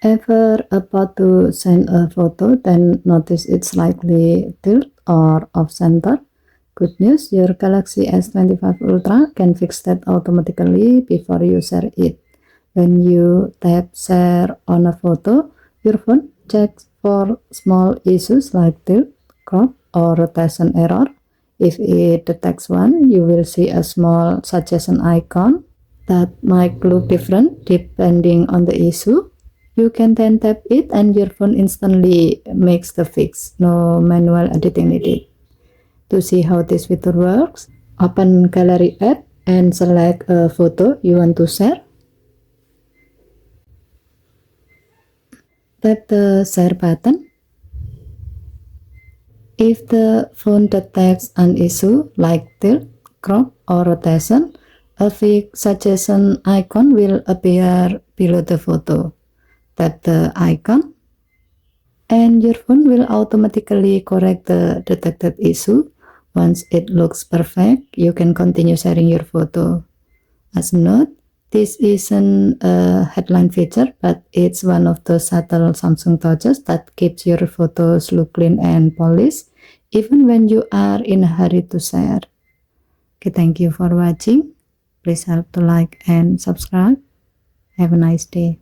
Ever about to send a photo, then notice it's slightly tilt or off center? Good news, your Galaxy S25 Ultra can fix that automatically before you share it. When you tap share on a photo, your phone checks for small issues like tilt, crop, or rotation error. If it detects one, you will see a small suggestion icon that might look different depending on the issue. You can then tap it and your phone instantly makes the fix. No manual editing needed. To see how this feature works, open Gallery app and select a photo you want to share. Tap the share button. If the phone detects an issue like tilt, crop, or rotation, a fix suggestion icon will appear below the photo. Tap the icon and your phone will automatically correct the detected issue. Once it looks perfect, you can continue sharing your photo. As a note, this isn't a headline feature, but it's one of those subtle Samsung touches that keeps your photos look clean and polished, even when you are in a hurry to share. Okay, thank you for watching. Please help to like and subscribe. Have a nice day.